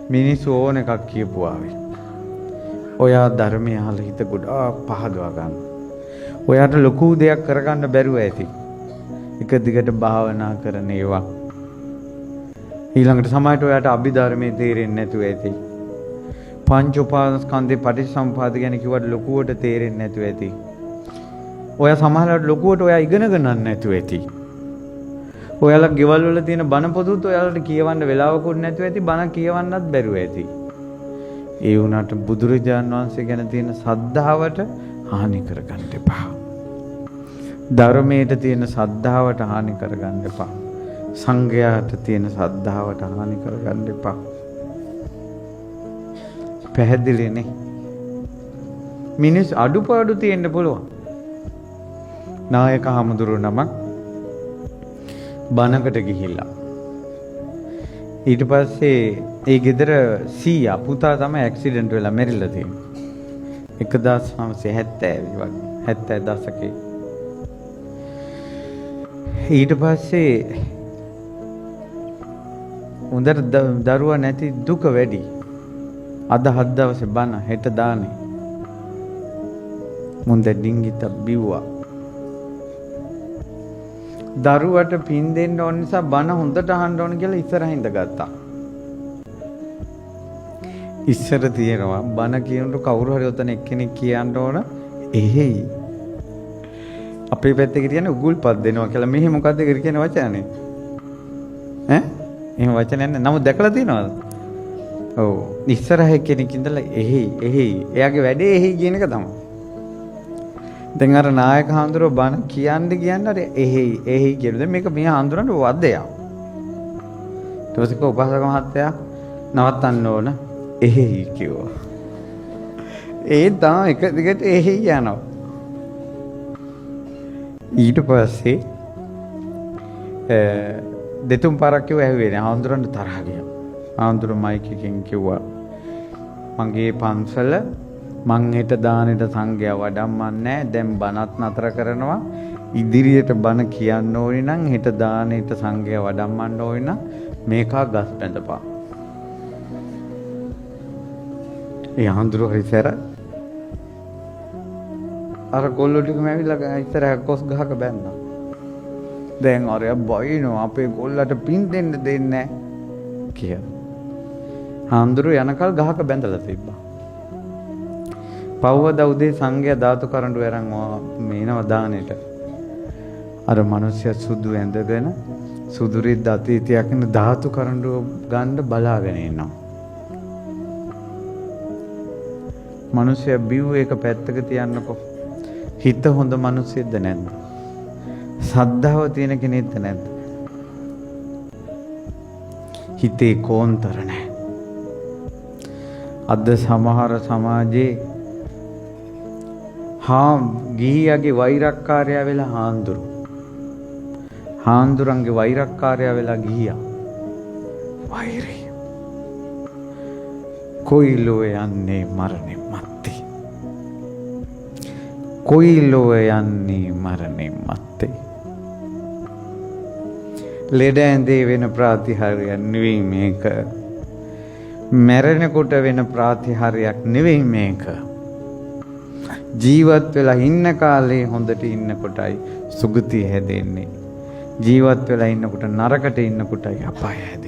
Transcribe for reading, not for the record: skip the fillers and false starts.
මිනිස්සු ඕන එකක් කියපුවාවේ. ඔයා ධර්මය අහලා හිත ගොඩාක් පහදවා ගන්න. ඔයාට ලොකු දෙයක් කරගන්න බැරුව ඇති. එක දිගට භාවනා කරන ඒවා. ඊළඟට සමාජයට ඔයාට අභිධර්මයේ තේරෙන්නේ නැතුව ඇති. පංච උපාදානස්කන්ධේ පටිච්චසමුපාද ගැන කිව්වට ලොකුවට තේරෙන්නේ නැතුව ඇති. ඔයා සමහරවිට ලොකුවට ඔයා ඉගෙන ගන්නත් නැතුව ඇති. ඔයාලා ගෙවල් වල තියෙන බණ පොදුත් ඔයාලට කියවන්න වෙලාවකුත් නැතුව ඇති. බණ කියවන්නත් බැරුව ඇති. ඒ වුණාට බුදුරජාණන් වහන්සේ ගැන තියෙන සද්ධාවට හානි කරගන්න එපා. ධර්මයට තියෙන සද්ධාවට හානි කරගන්න එපා. සංඝයාට තියෙන සද්ධාවට හානි කරගන්න එපා. පැහැදිලිනේ. මිනිස් අඩුපාඩු තියෙන්න පුළුවන්. නායක හමුදුරු නමක් බණකට ගිහිල්ලා ඊට පස්සේ ඒ ගෙදර සීයා පුතා තමයි ඇක්සිඩන්ට් වෙලා මැරිලා තියෙන්නේ. 1970 වගේ 70 දශකේ. ඊට පස්සේ උන්දර දරුවා නැති දුක වැඩි. අද 7 දවසේ බණ හෙට දානේ. මුන්ද ඩිංගිත බිව්වා. දරුවට පින් දෙන්න ඕන නිසා බණ හොඳට අහන්න ඕන කියලා ඉස්සරහින්ද ගත්තා. ඉස්සර තියෙනවා බණ කියනකොට කවුරු හරි ඔතන එක්කෙනෙක් කියන්න ඕන එහෙයි. අපේ පැත්තේ කියන්නේ උගුල්පත් දෙනවා කියලා. මෙහි මොකද්ද කියන වචනේ? ඈ? එහෙම වචනයක් නැහැ. නමුත් දැකලා තියෙනවද? ඔව්. ඉස්සරහ කෙනෙක් ඉඳලා එහෙයි. එයාගේ වැඩේ එහෙයි කියන එක තමයි. දැන් අර නායක හඳුරෝ බණ කියන්නේ අර එහෙයි කියනවා. දැන් මේක මේ හඳුරන්න වදයක්. ඊට පස්සේ උපාසක මහත්තයා නවත්තන්න ඕන එහෙයි කිව්වා. ඒ තමයි එක දිගට එහෙයි යනවා. ඊට පස්සේ දෙතුන් පාරක් කිව්ව ඇහුවේ නෑ. හඳුරන්න තරහ ගියා. හඳුර මයික් එකෙන් කිව්වා මගේ පන්සල මං හෙට දානෙට සංඝයා වඩම්මන්නේ දැන් බණත් නතර කරනවා. ඉදිරියට බණ කියන්න ඕනි නම් හෙට දානෙට සංඝයා වඩම්මන්න ඕනි නම් මේකා ගස් බැඳපන්. ඒ හඳුරු හරිසර අර ගොල්ලෝ ටිකම ඇවිල්ලා ඉස්සරහ කොස් ගහක බැන්නා. දැන් අරයා බයිනෝ අපේ ගොල්ලට පින් දෙන්න දෙන්නේ නැහැ කියලා. හඳුරු යනකල් ගහක බැඳලා තිබ්බා. පව්වද උදේ සංඝයා ධාතු කරඬු අරන් මේනව දානෙට. අර මිනිස්සයා සුදු ඇඳගෙන සුදුරිද්ද අතීතයක් න ධාතු කරඬු ගන්න බලාගෙන ඉන්නවා. මිනිස්සයා බිව් එක පැත්තක තියන්නකෝ. හිත හොඳ මිනිස්සෙක්ද නැද්ද? සද්ධාව තියෙන කෙනෙක්ද නැද්ද? හිතේ කෝන්තර නැහැ. අද සමහර සමාජයේ ගිහියගේ වෛරක්කාරයා වෙලා හාන්දුරන්ගේ වෛරක්කාරයා වෙලා ගිහියා. වෛරය. කොයිලෝ යන්නේ මරණය මත්තේ. කොයිලෝ යන්නේ මරණය මත්තේ. ලෙඩ ඇඳේ වෙන ප්‍රාතිහාර්යයක් නෙවෙයි මේක. මැරෙනකොට වෙන ප්‍රාතිහාර්යයක් නෙවෙයි මේක. ජීවත් වෙලා ඉන්න කාලේ හොඳට ඉන්නකොටයි සුගතිය හැදෙන්නේ. ජීවත් වෙලා ඉන්නකොට නරකට ඉන්නකොටයි අපාය හැදෙන්නේ.